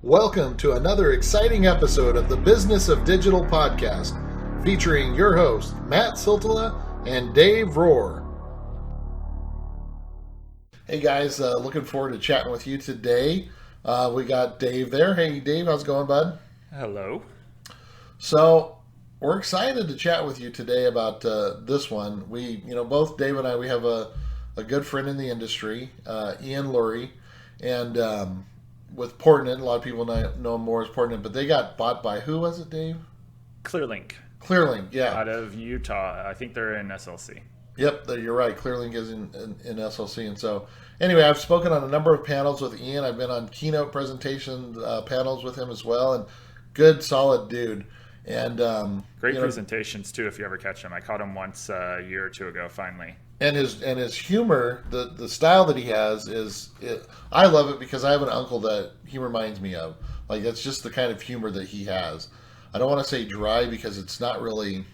Welcome to another exciting episode of the Business of Digital podcast, featuring your hosts, Matt Siltala and Dave Rohr. Hey guys, looking forward to chatting with you today. We got Dave there. Hey Dave, how's it going, bud? Hello. So, we're excited to chat with you today about this one. We, both Dave and I, we have a good friend in the industry, Ian Lurie, and with Portnet, a lot of people know him more as Portnet, but they got bought by, who was it, Dave? Clearlink. Clearlink, yeah. Out of Utah. I think they're in SLC. Yep, you're right. Clearlink is in SLC. And so, anyway, I've spoken on a number of panels with Ian. I've been on keynote presentation panels with him as well. And good, solid dude. And great presentations, too, if you ever catch him. I caught him once a year or two ago, finally. And his humor, the style that he has I love it because I have an uncle that he reminds me of. Like, that's just the kind of humor that he has. I don't want to say dry because it's not really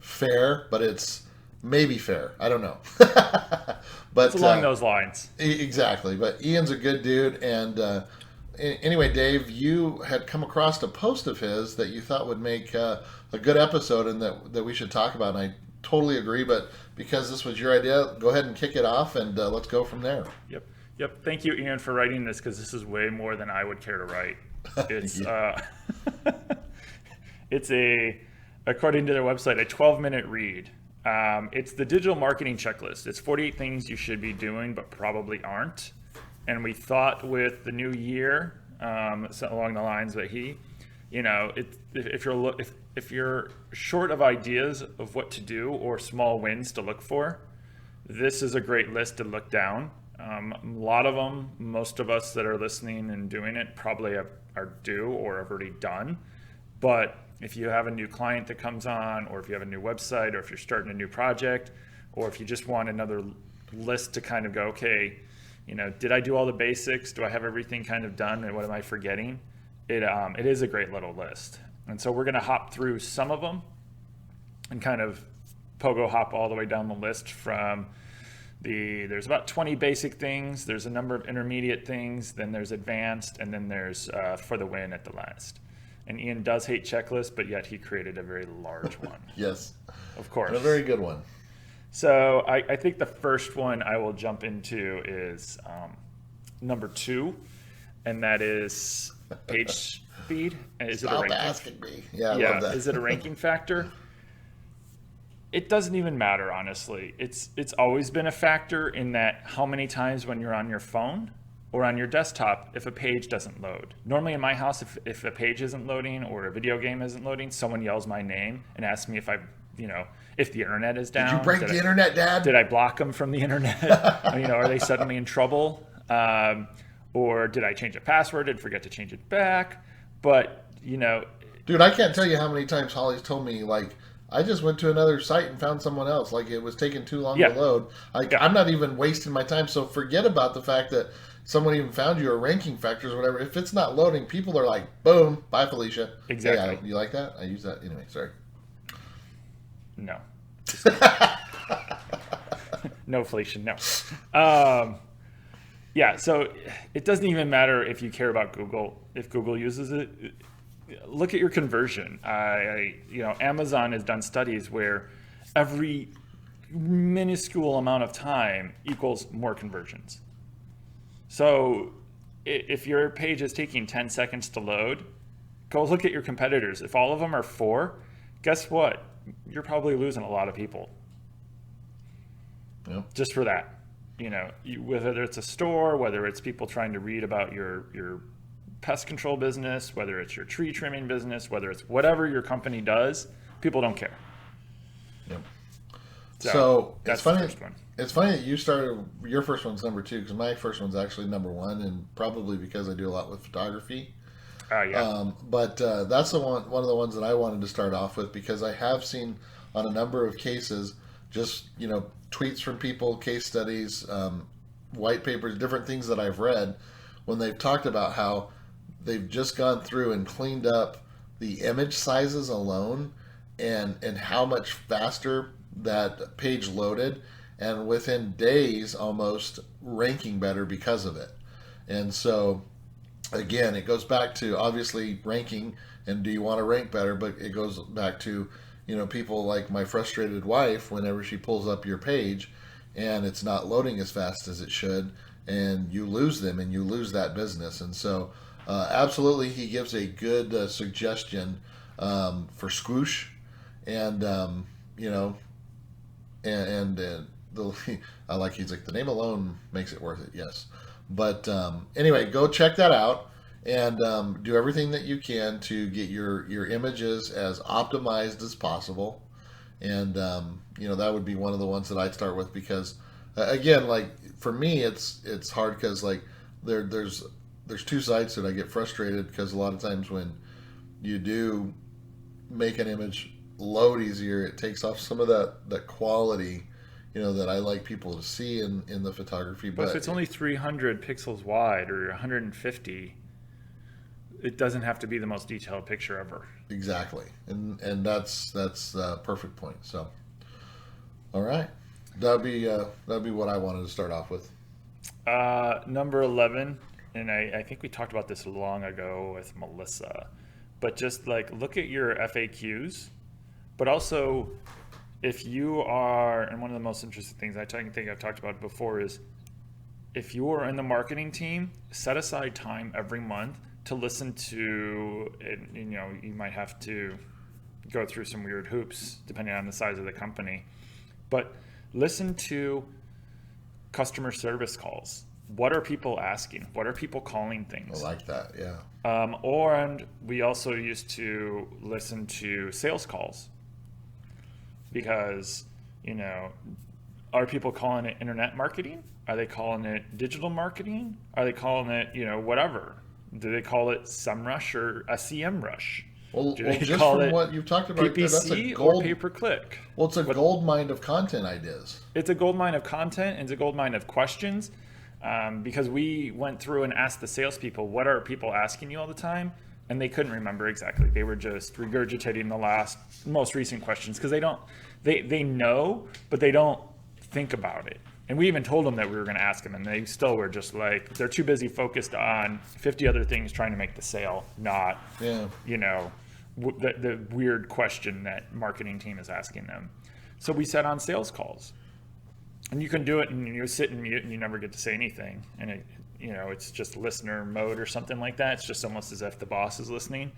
fair, but it's maybe fair. I don't know. But it's along those lines. Exactly. But Ian's a good dude. And anyway, Dave, you had come across a post of his that you thought would make a good episode and that we should talk about. And I totally agree. But because this was your idea, go ahead and kick it off and let's go from there. Yep. Thank you, Ian, for writing this because this is way more than I would care to write. It's it's according to their website, a 12-minute read. It's the digital marketing checklist. It's 48 things you should be doing but probably aren't. And we thought with the new year, along the lines that if you're short of ideas of what to do or small wins to look for, this is a great list to look down. A lot of them, most of us that are listening and doing it probably are due or have already done. But if you have a new client that comes on, or if you have a new website, or if you're starting a new project, or if you just want another list to kind of go, okay, did I do all the basics? Do I have everything kind of done? And what am I forgetting? It is a great little list. And so we're going to hop through some of them and kind of pogo hop all the way down the list from there's about 20 basic things. There's a number of intermediate things. Then there's advanced. And then there's for the win at the last. And Ian does hate checklists, but yet he created a very large one. Yes. Of course. And a very good one. So I think the first one I will jump into is number 2, and that is page speed. Is Stop asking me. Yeah, I love that. Is it a ranking factor? It doesn't even matter, honestly. It's always been a factor in that how many times when you're on your phone or on your desktop, if a page doesn't load. Normally in my house, if a page isn't loading or a video game isn't loading, someone yells my name and asks me if if the internet is down. Did you break the internet, Dad? Did I block them from the internet? Are they suddenly in trouble? Or did I change a password and forget to change it back? But, Dude, I can't tell you how many times Holly's told me, like, I just went to another site and found someone else. Like, it was taking too long to load. I'm not even wasting my time. So forget about the fact that someone even found you or ranking factors or whatever. If it's not loading, people are like, boom, bye, Felicia. Exactly. Hey, you like that? I use that. Anyway, sorry. No. No, Felicia, no. So it doesn't even matter if you care about Google. If Google uses it, look at your conversion. Amazon has done studies where every minuscule amount of time equals more conversions. So if your page is taking 10 seconds to load, go look at your competitors. If all of them are 4, guess what? You're probably losing a lot of people. Yep. Just for that. Whether it's a store, whether it's people trying to read about your pest control business, whether it's your tree trimming business, whether it's whatever your company does, people don't care. Yep. So that's the first one. It's funny that you started, your first one's number 2, because my first one's actually number 1, and probably because I do a lot with photography. But that's one of the ones that I wanted to start off with, because I have seen on a number of cases just, tweets from people, case studies, white papers, different things that I've read when they've talked about how they've just gone through and cleaned up the image sizes alone and how much faster that page loaded, and within days almost ranking better because of it. And so again, it goes back to obviously ranking, and do you want to rank better? But it goes back to, people like my frustrated wife, whenever she pulls up your page and it's not loading as fast as it should, and you lose them and you lose that business. And so, absolutely, he gives a good suggestion for Squoosh, and I like, he's like, the name alone makes it worth it. Yes, but anyway, go check that out and do everything that you can to get your images as optimized as possible. And that would be one of the ones that I'd start with, because again, like for me, it's hard because like there's two sides to it. I get frustrated because a lot of times when you do make an image load easier, it takes off some of that quality, that I like people to see in the photography. But if it's only 300 pixels wide or 150, it doesn't have to be the most detailed picture ever. Exactly, and that's a perfect point. So, all right, that'd be what I wanted to start off with. Number 11, and I think we talked about this long ago with Melissa, but just like look at your FAQs, but also if you are, and one of the most interesting things I think I've talked about before is, if you are in the marketing team, set aside time every month to listen to, you might have to go through some weird hoops depending on the size of the company, but listen to customer service calls. What are people asking? What are people calling things? I like that, yeah. And we also used to listen to sales calls, because, are people calling it internet marketing? Are they calling it digital marketing? Are they calling it, whatever? Do they call it SEMrush or SEMrush? Well, just from what you've talked about, PPC that's a gold, or pay-per-click. Well, it's a gold mine of content ideas. It's a gold mine of content, and it's a gold mine of questions, because we went through and asked the salespeople, what are people asking you all the time? And they couldn't remember exactly. They were just regurgitating the most recent questions, because they know, but they don't think about it. And we even told them that we were going to ask them, and they still were just like, they're too busy focused on 50 other things trying to make the sale, not, the weird question that marketing team is asking them. So we sat on sales calls, and you can do it, and you sit in mute, and you never get to say anything. And it's just listener mode or something like that. It's just almost as if the boss is listening.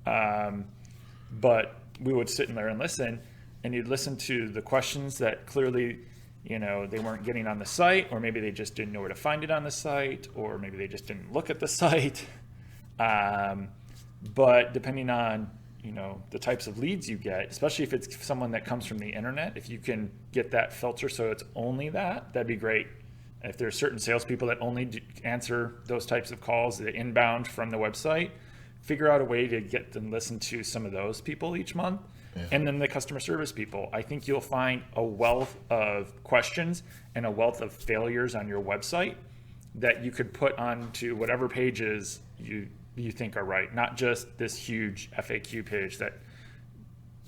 But we would sit in there and listen, and you'd listen to the questions that clearly, they weren't getting on the site, or maybe they just didn't know where to find it on the site, or maybe they just didn't look at the site. But depending on, the types of leads you get, especially if it's someone that comes from the internet, if you can get that filter so it's only that'd be great. If there's certain salespeople that only answer those types of calls, the inbound from the website, figure out a way to get them listen to some of those people each month. Yeah. And then the customer service people. I think you'll find a wealth of questions and a wealth of failures on your website that you could put onto whatever pages you think are right, not just this huge FAQ page that,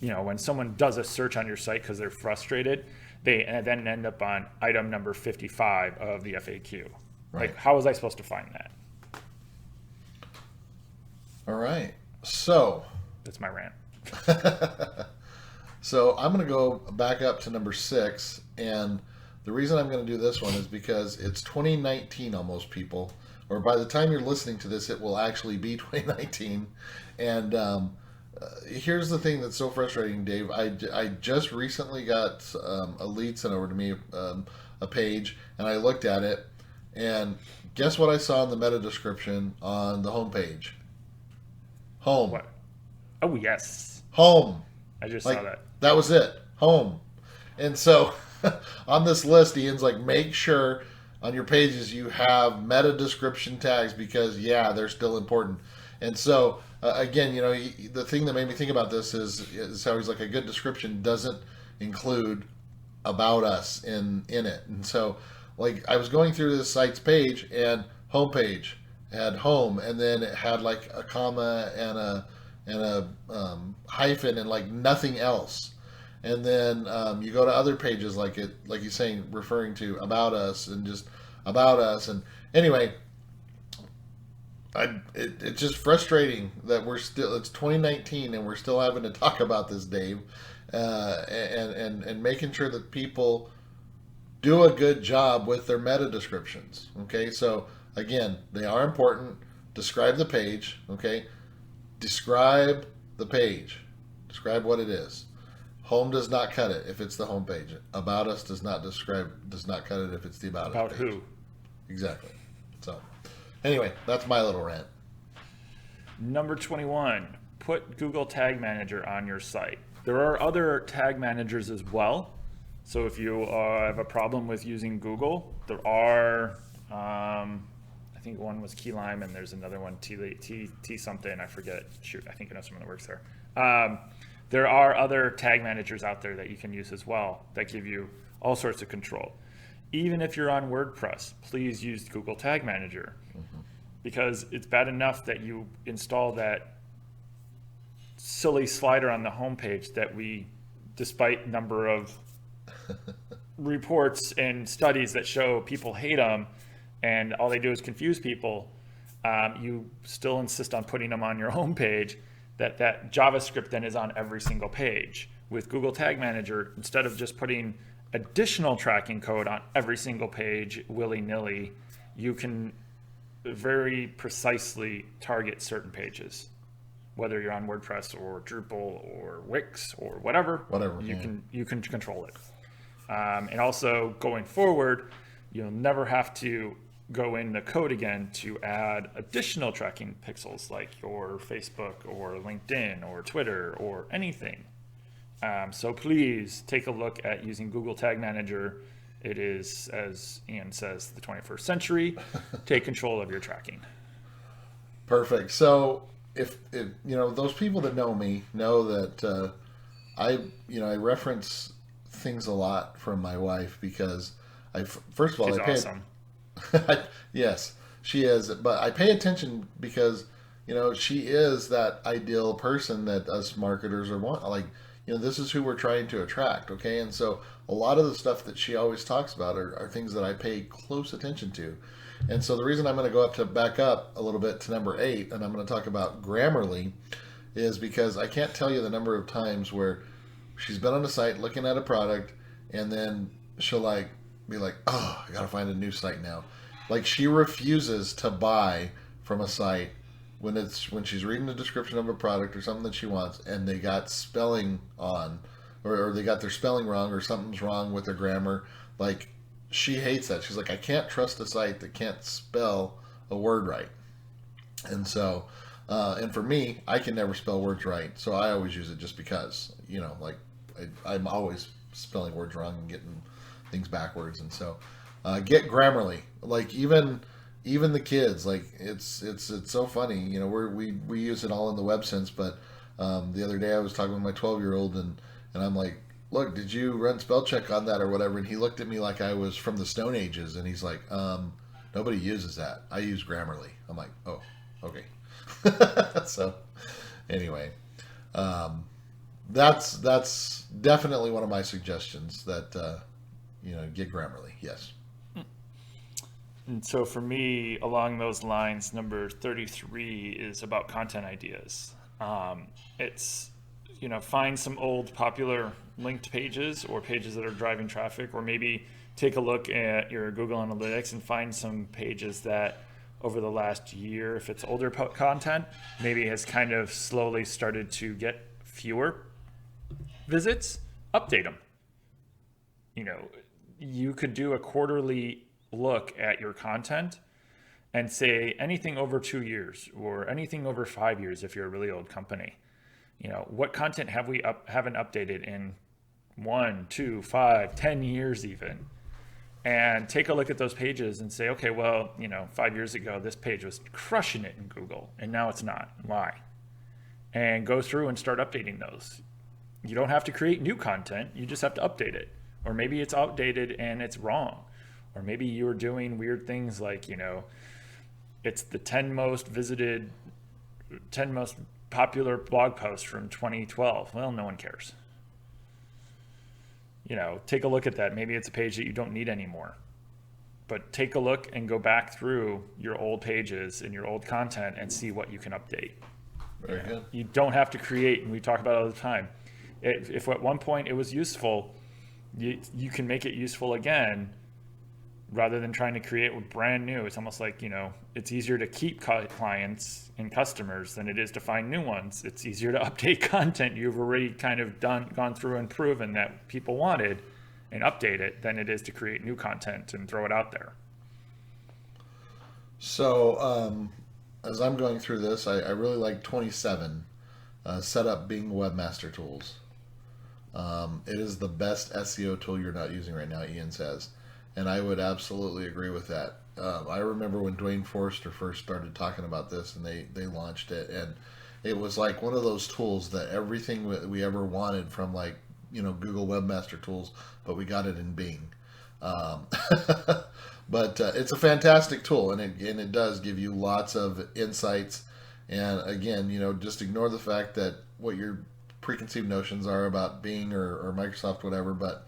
when someone does a search on your site because they're frustrated, they then end up on item number 55 of the FAQ. Right. Like, how was I supposed to find that? All right. So that's my rant. So I'm going to go back up to number 6. And the reason I'm going to do this one is because it's 2019 almost, people. Or by the time you're listening to this, it will actually be 2019. And here's the thing that's so frustrating, Dave. I just recently got a lead sent over to me, a page, and I looked at it, and guess what I saw in the meta description on the homepage? Home. What? Oh, yes. Home. I just saw that. That was it. Home. And so on this list, Ian's like, make sure on your pages you have meta description tags, because they're still important. And so again, the thing that made me think about this is how he's like, a good description doesn't include about us in it. And so like I was going through this site's page, and homepage had home, and then it had like a comma and a hyphen and like nothing else. And then you go to other pages like he's saying, referring to about us and just about us. And anyway, It's just frustrating that it's 2019 and we're still having to talk about this, Dave, and making sure that people do a good job with their meta descriptions. Okay, so again, they are important. Describe the page. Okay, describe the page. Describe what it is. Home does not cut it if it's the home page. About us does not cut it if it's the about us page. Who? Exactly. So, anyway, that's my little rant. Number 21, put Google Tag Manager on your site. There are other tag managers as well. So if you have a problem with using Google, there are, I think one was Key Lime and there's another one, T something, I forget. Shoot, I think I know someone that works there. There are other tag managers out there that you can use as well that give you all sorts of control. Even if you're on WordPress, please use Google Tag Manager, because it's bad enough that you install that silly slider on the homepage that we, despite number of reports and studies that show people hate them and all they do is confuse people, you still insist on putting them on your homepage. That JavaScript then is on every single page. With Google Tag Manager, instead of just putting additional tracking code on every single page willy-nilly, you can very precisely target certain pages. Whether you're on WordPress or Drupal or Wix or whatever you can control it. And also going forward, you'll never have to go in the code again to add additional tracking pixels like your Facebook or LinkedIn or Twitter or anything. So please take a look at using Google Tag Manager. It is, as Ian says, the 21st century. Take control of your tracking. Perfect. So if those people that know me know that I reference things a lot from my wife because first of all, she's awesome. Yes, she is. But I pay attention because, she is that ideal person that us marketers are want. Like, this is who we're trying to attract. Okay. And so a lot of the stuff that she always talks about are things that I pay close attention to. And so the reason I'm going to back up a little bit to number 8, and I'm going to talk about Grammarly, is because I can't tell you the number of times where she's been on a site looking at a product and then she'll be like, oh, I got to find a new site now. Like, she refuses to buy from a site when she's reading the description of a product or something that she wants and they got spelling on or they got their spelling wrong or something's wrong with their grammar. Like, she hates that. She's like, I can't trust a site that can't spell a word right. And so, and for me, I can never spell words right. So I always use it just because, I'm always spelling words wrong and getting things backwards. And so, get Grammarly. Like, even the kids, like, it's so funny. We use it all in the web sense. But the other day I was talking with my 12-year-old and I'm like, look, did you run spell check on that or whatever? And he looked at me like I was from the Stone Ages, and he's like, nobody uses that. I use Grammarly. I'm like, oh, okay. So, anyway, that's definitely one of my suggestions that get Grammarly. Yes. And so for me, along those lines, number 33 is about content ideas. It's find some old popular linked pages or pages that are driving traffic, or maybe take a look at your Google Analytics and find some pages that over the last year, if it's older content, maybe has kind of slowly started to get fewer visits. Update them. You could do a quarterly look at your content and say anything over 2 years or anything over 5 years if you're a really old company. What content haven't updated in 1, 2, 5, 10 years even, and take a look at those pages and say, okay, well, 5 years ago this page was crushing it in Google and now it's not. Why? And go through and start updating those. You don't have to create new content, you just have to update it. Or maybe it's outdated and it's wrong. Or maybe you're doing weird things like, it's the 10 most popular blog posts from 2012. Well, no one cares. Take a look at that. Maybe it's a page that you don't need anymore. but take a look and go back through your old pages and your old content and see what you can update. Very good. You don't have to create, and we talk about it all the time. If at one point it was useful, you can make it useful again rather than trying to create brand new. It's almost like, it's easier to keep clients and customers than it is to find new ones. It's easier to update content you've already kind of gone through and proven that people wanted and update it than it is to create new content and throw it out there. So as I'm going through this, I really like 27, set up Bing Webmaster Tools. It is the best SEO tool you're not using right now, Ian says. And I would absolutely agree with that. I remember when Dwayne Forrester first started talking about this and they launched it, and it was like one of those tools that everything we ever wanted from Google Webmaster Tools, but we got it in Bing. But it's a fantastic tool, and it does give you lots of insights. And again, just ignore the fact that what your preconceived notions are about Bing or Microsoft, whatever, but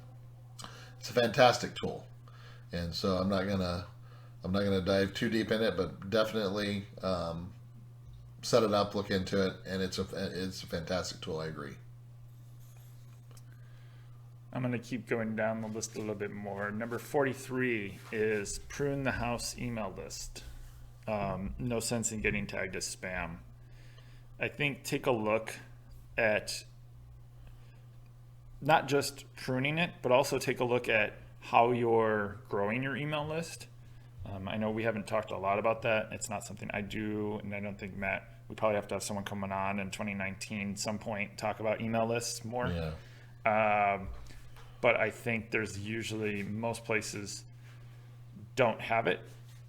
it's a fantastic tool. And so I'm not gonna dive too deep in it, but definitely set it up, look into it, and it's a fantastic tool. I agree. I'm going to keep going down the list a little bit more. Number 43 is prune the house email list. No sense in getting tagged as spam. I think take a look at not just pruning it, but also take a look at how you're growing your email list. I know we haven't talked a lot about that. It's not something I do, and I don't think Matt, we probably have to have someone coming on in 2019 some point, talk about email lists more. Yeah. But I think there's usually, most places don't have it.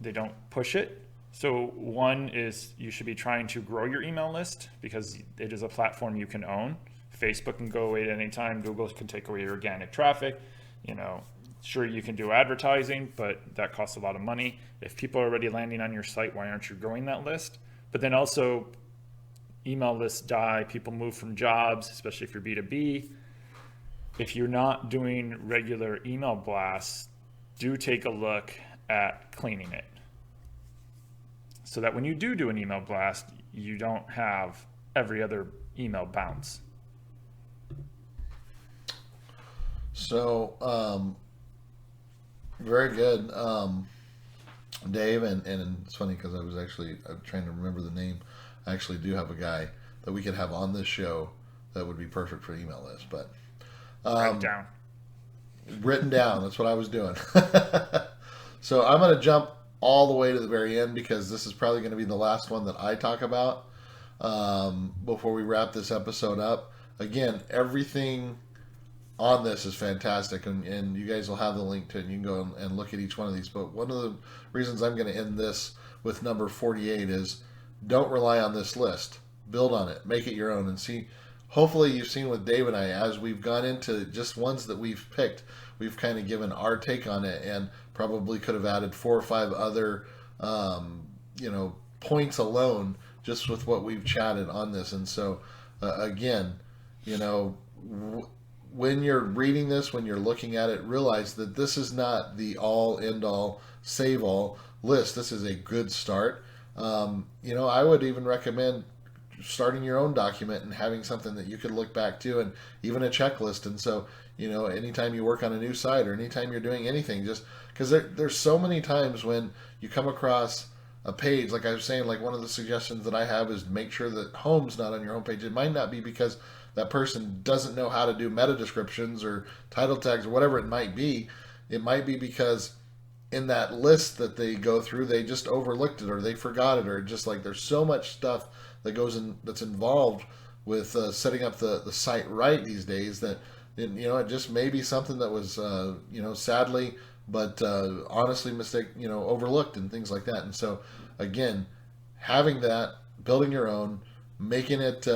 They don't push it. So one is you should be trying to grow your email list because it is a platform you can own. Facebook can go away at any time. Google can take away your organic traffic. Sure, you can do advertising, but that costs a lot of money. If people are already landing on your site, why aren't you growing that list? But then also, email lists die. People move from jobs, especially if you're B2B. If you're not doing regular email blasts, do take a look at cleaning it, so that when you do an email blast, you don't have every other email bounce. So, very good, Dave, and it's funny because I'm trying to remember the name. I actually do have a guy that we could have on this show that would be perfect for email list, but written down. That's what I was doing. So I'm going to jump all the way to the very end because this is probably going to be the last one that I talk about before we wrap this episode up. Again, everything on this is fantastic, and you guys will have the link to it, and you can go and look at each one of these. But one of the reasons I'm going to end this with number 48 is don't rely on this list. Build on it. Make it your own, and see. Hopefully you've seen with Dave and I, as we've gone into just ones that we've picked, we've kind of given our take on it, and probably could have added 4 or 5 other points alone just with what we've chatted on this. And so again, when you're reading this, when you're looking at it, realize that this is not the all end all save all list. This is a good start. I would even recommend starting your own document and having something that you could look back to, and even a checklist. And so, anytime you work on a new site or anytime you're doing anything, just because there's so many times when you come across a page, like I was saying, like one of the suggestions that I have is make sure that home's not on your homepage. It might not be because that person doesn't know how to do meta descriptions or title tags or whatever it might be. It might be because in that list that they go through, they just overlooked it, or they forgot it, or just like there's so much stuff that goes in that's involved with setting up the site right these days that it just may be something that was sadly but honestly overlooked and things like that. And so again, having that, building your own, making it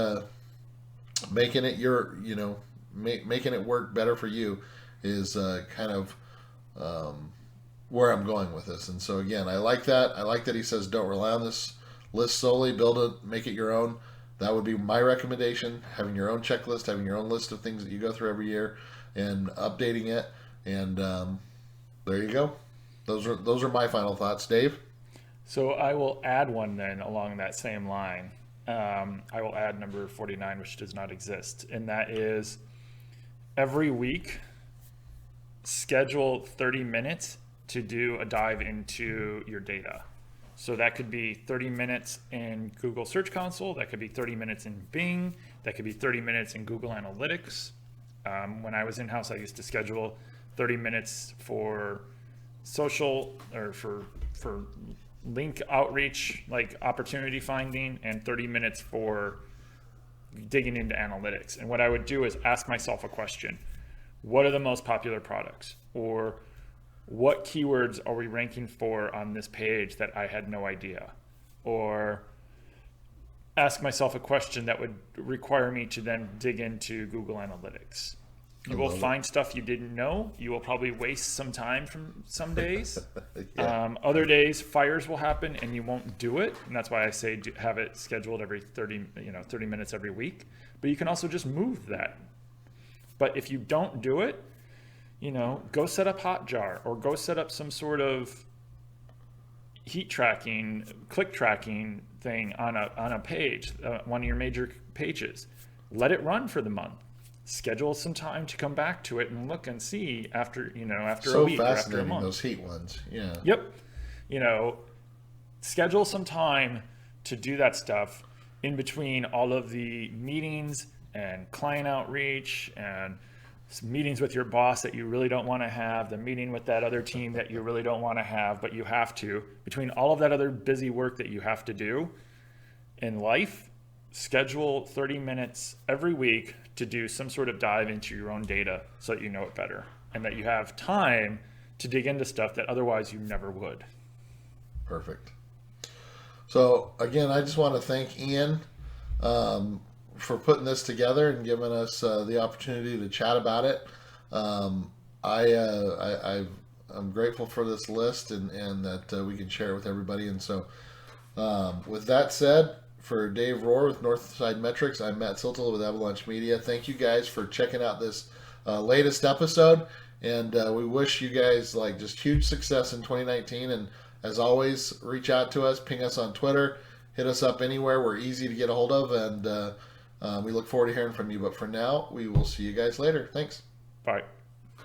your making it work better for you is kind of where I'm going with this. And so again, I like that he says don't rely on this list solely, build it, make it your own. That would be my recommendation, having your own checklist, having your own list of things that you go through every year and updating it. And there you go. Those are my final thoughts, Dave. So I will add one then along that same line. I will add number 49, which does not exist, and that is every week schedule 30 minutes to do a dive into your data. So that could be 30 minutes in Google Search Console, that could be 30 minutes in Bing, that could be 30 minutes in Google Analytics. When I was in-house, I used to schedule 30 minutes for social or for link outreach, like opportunity finding, and 30 minutes for digging into analytics. And what I would do is ask myself a question. What are the most popular products? Or what keywords are we ranking for on this page that I had no idea? Or ask myself a question that would require me to then dig into Google Analytics. You will find stuff you didn't know. You will probably waste some time from some days. Yeah. Other days, fires will happen and you won't do it. And that's why I say have it scheduled every 30 minutes every week. But you can also just move that. But if you don't do it, go set up Hotjar or go set up some sort of heat tracking, click tracking thing on a page, one of your major pages. Let it run for the month. Schedule some time to come back to it and look and see after a week or after a month. Those heat ones, yeah. Yep. Schedule some time to do that stuff in between all of the meetings and client outreach and meetings with your boss that you really don't want to have, the meeting with that other team that you really don't want to have, but you have to. Between all of that other busy work that you have to do in life, schedule 30 minutes every week to do some sort of dive into your own data so that you know it better and that you have time to dig into stuff that otherwise you never would. Perfect. So again, I just want to thank Ian for putting this together and giving us the opportunity to chat about it. I'm grateful for this list and that we can share it with everybody. And so with that said, for Dave Rohr with Northside Metrics, I'm Matt Siltel with Avalanche Media. Thank you guys for checking out this latest episode, and we wish you guys just huge success in 2019. And as always, reach out to us, ping us on Twitter, hit us up anywhere. We're easy to get a hold of, and we look forward to hearing from you. But for now, we will see you guys later. Thanks. Bye.